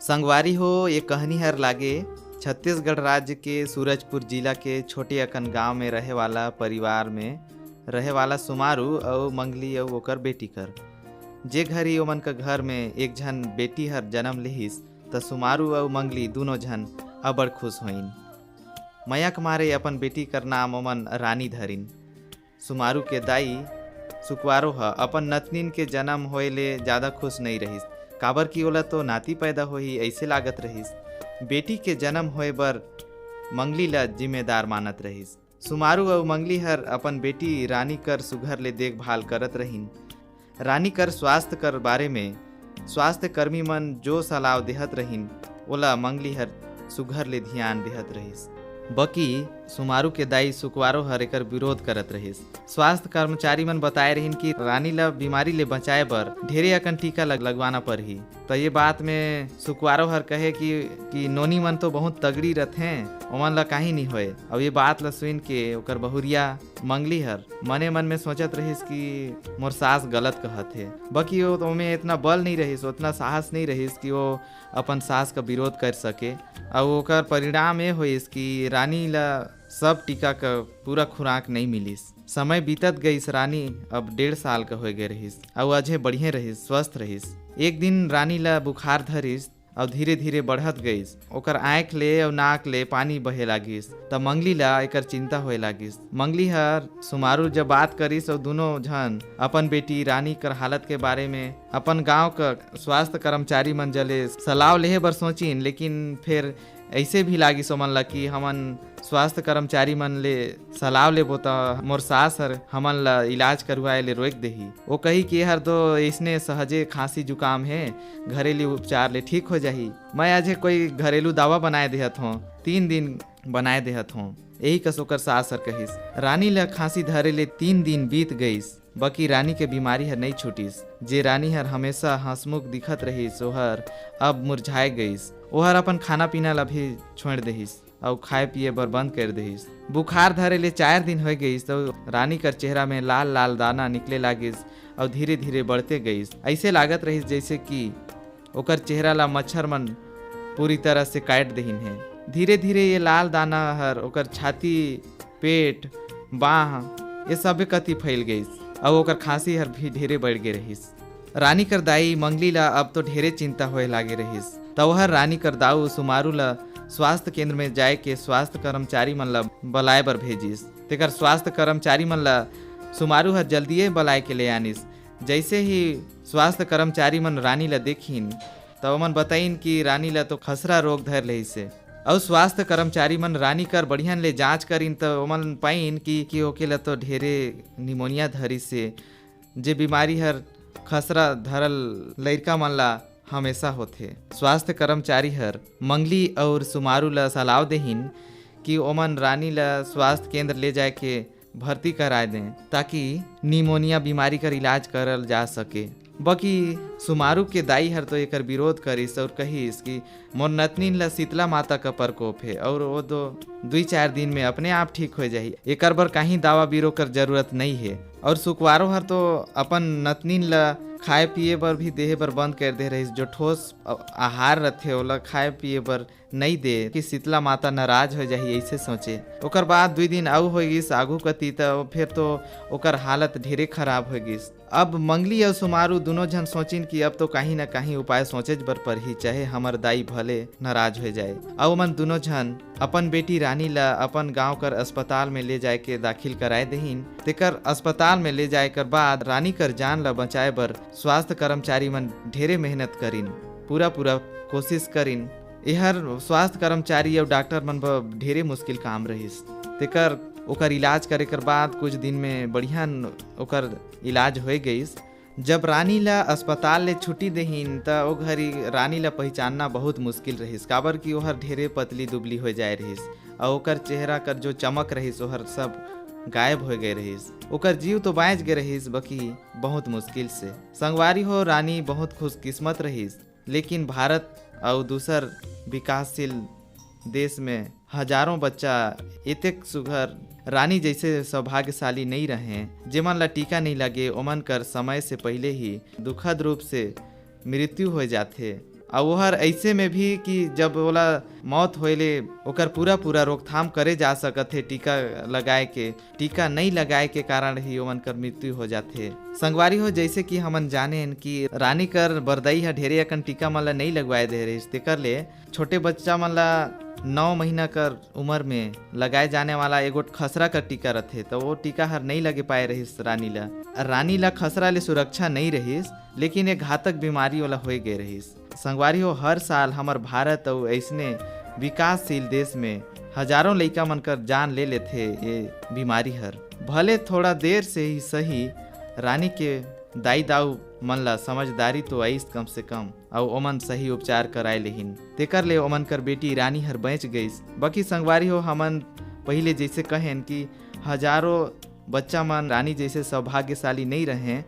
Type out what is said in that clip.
संगवारी हो ये कहानी हर लागे छत्तीसगढ़ राज्य के सूरजपुर जिला के छोटे अकन गांव में रहे वाला परिवार में रहे वाला सुमारू और मंगली और ओकर बेटी कर जे घरी ओमन का घर में एक झन बेटी हर जन्म लेहिस त सुमारू और मंगली दोनों झन अबड़ खुश होइन। मयक मारे अपन बेटी कर नाम ओमन रानी धरिन। सुमारू के दाई सुकवारो ह अपन नतनिन के जन्म होए ले ज़्यादा खुश नहीं रहिस, काबर की ओला तो नाती पैदा होही ऐसे लागत रहिस। बेटी के जन्म होए बर मंगली ला जिम्मेदार मानत रहिस। सुमारू और मंगली हर अपन बेटी रानी कर सुघर ले देखभाल करत रहिन। रानी कर स्वास्थ्य कर बारे में स्वास्थ्य कर्मी मन जो सलाह देहत रहिन ओला मंगली हर सुघर ले ध्यान देहत रहिस। बकी सुमारू के दाई सुकवारो हर एकर विरोध करत रहिस। स्वास्थ्य कर्मचारी मन बताए रहिन कि रानी ला बीमारी ले बचाए बर ढेरे अकन टीका लगवाना परही। तो ये बात में सुकवारो हर कहे कि नोनी मन तो बहुत तगड़ी रहते ओमन ला काहे नहीं होए। और ये बात ला सुन के ओकर बहुरिया मंगली हर मने मन में सोचत रहिस कि मोर सास गलत कहत है। बकी वो तो में इतना बल नहीं रहिस, उतना साहस नहीं रहिस कि वो अपन सास का विरोध कर सके। और ओकर परिणाम ये होइस कि रानी ला सब टीका का पूरा खुराक नहीं मिलिस। समय बीतत गईस, रानी अब 1.5 साल का हो गए रहिस और अझे बढ़िया रहिस, स्वस्थ रहिस। एक दिन रानी ला बुखार धरिस और धीरे धीरे बढ़त गईस। ओकर आँख ले और नाक ले पानी बहे लागिस। तब मंगली ला एकर चिंता होए लागिस। मंगली हर सुमारू जब बात करिस और दोनों झन अपन बेटी रानी कर हालत के बारे में अपन गांव का स्वास्थ्य कर्मचारी मन जले सलाह लेहे बर सोचिन। लेकिन फिर ऐसे भी लागिस ओमन ला कि हमन स्वास्थ्य कर्मचारी मन ले सलाह लेबो त मोर सास हर हमन ला इलाज करवाए ले रोक देही। वो कही कि हर तो इसने सहजे खांसी जुकाम है, घरेलू उपचार ले ठीक हो जाही। मैं आज कोई घरेलू दवा बनाए देहत हूँ, 3 दिन बनाए देहत हूँ, यही कस ओकर सास हर कहिस। रानी ला खांसी धरे ले 3 दिन बीत गईस। बकी रानी के बीमारी हर नहीं छूटिस। जे रानी हर हमेशा हंसमुख दिखत रहिस ओहर अब मुरझाए गईस। ओहर अपन खाना पीना ला भी छोड़ देहिस और खाए पिए बर बंद कर देहिस। बुखार धरे ले 4 दिन हो गईस तो रानी कर चेहरा में लाल लाल दाना निकले लागिस और धीरे धीरे बढ़ते गईस। ऐसे लागत रहिस जैसे कि ओकर चेहरा ला मच्छर मन पूरी तरह से काट देहिन है। धीरे धीरे ये लाल दाना हर ओकर छाती, पेट, बाह ये सब कति फैल गईस और ओकर खांसी हर भी ढेरे बढ़ गे रहिस। रानी कर दाई मंगली ला अब तो ढेरे चिंता होए लागे रहिस। तो वह रानी कर दाऊ सुमारू ला स्वास्थ्य केंद्र में जाए के स्वास्थ्य कर्मचारी मन ला बुलाए बर भेजिस। तेकर स्वास्थ्य कर्मचारी मन ला सुमारू हर जल्दिए बुलाए के ले आनिस। जैसे ही स्वास्थ्य कर्मचारी मन रानी ला देखिन तो ओमन बताइन कि रानी ला तो खसरा रोग धर लेहिसे। और स्वास्थ्य कर्मचारी मन रानी कर बढ़िया ले जांच करिन तो ओमन पाइन कि ओके ला तो ढेरे निमोनिया धरिस से, जे बीमारी हर खसरा धरल लड़का मन ला हमेशा होथे। स्वास्थ्य कर्मचारी हर मंगली और सुमारू ला सलाह देहिन कि ओमन रानी ला स्वास्थ्य केंद्र ले जाए के भर्ती कराए दें ताकि निमोनिया बीमारी कर इलाज करल जा सके। बाकी सुमारू के दाई हर तो एकर विरोध करिस और कहिस कि मोर नतनीन ला शीतला माता का प्रकोप है और वो तो 2-4 दिन में अपने आप ठीक हो जाही, एकर बर कहीं दवा बीरो कर जरूरत नहीं है। और सुकवारो हर तो अपन नतनीन ला खाए पिए बर भी देहे बर बंद कर दे रहिस। जो ठोस आहार रथे ओला खाए पिए बर नहीं दे कि शीतला माता नाराज हो जाही ऐसे सोचे। ओकर बाद 2 दिन आऊ हो गिस आगू कती तो फिर तो ओकर हालत ढेरे खराब हो गिस। अब मंगली और सुमारू दोनों जन सोचिन कि अब तो कहीं ना कहीं उपाय सोचे बर पर ही, चाहे हमर दाई भले नाराज हो जाए। और मन दोनों जन अपन बेटी रानी ला अपन गांव कर अस्पताल में ले जाए के दाखिल कराए देहिन। तेकर अस्पताल में ले जाए कर बाद रानी कर जान ला बचाए बर स्वास्थ्य कर्मचारी मन ढेरे मेहनत करिन, पूरा कोशिश करिन। यहर स्वास्थ्य कर्मचारी और डॉक्टर मन ब ढेरे मुश्किल काम रहिस। तेकर ओकर इलाज करे कर बाद कुछ दिन में बढ़िया ओकर इलाज हो गईस। जब रानी ला अस्पताल ले छुट्टी देहिन त ओ घरी रानी ला पहचानना बहुत मुश्किल रहिस, काबर कि ओहर ढेरे पतली दुबली हो जाए रहिस और ओकर चेहरा कर जो चमक रहिस ओहर सब गायब हो गए रहिस। ओकर जीव तो बाँच गए रहिस बकी बहुत मुश्किल से। संगवारी हो रानी बहुत खुशकिस्मत रहिस, लेकिन भारत और दूसर विकासशील देश में हजारों बच्चा इतेक सुघर रानी जैसे सौभाग्यशाली नहीं रहे जेमन ला टीका नहीं लगे ओमन कर समय से पहले ही दुखद रूप से मृत्यु हो जाते और ओहर ऐसे में भी कि जब ओला मौत होएले ओकर पूरा पूरा रोकथाम करे जा सकत है टीका लगाए के। टीका नहीं लगाए के कारण ही ओमन कर मृत्यु हो जाथे। संगवारी हो जैसे कि हमन जाने कि रानी कर बरदई ह ढेरे अकन टीका मन ला नहीं लगवाए दे रहिस, तेकर ले छोटे बच्चा मन ला 9 महीना कर उम्र में लगाए जाने वाला एगो खसरा का टीका रथे, तो वो टीका हर नहीं लगे पाए रहिस रानी ला खसरा ले सुरक्षा नहीं रहिस, लेकिन एक घातक बीमारी वाला हो गए रहिस। संगवारी हो हर साल हमार भारत और ऐसने विकासशील देश में हजारों लइका मन कर जान ले लेथे ये बीमारी हर। भले थोड़ा देर से ही सही, रानी के दाई दाऊ मन ला समझदारी तो आइस कम से कम, और ओमन सही उपचार कराए लेहिन, तेकर ले ओमन कर बेटी रानी हर बच गईस। बाकी संगवारी हो हमन पहले जैसे कहेन कि हजारों बच्चा मन रानी जैसे सौभाग्यशाली नहीं रहे,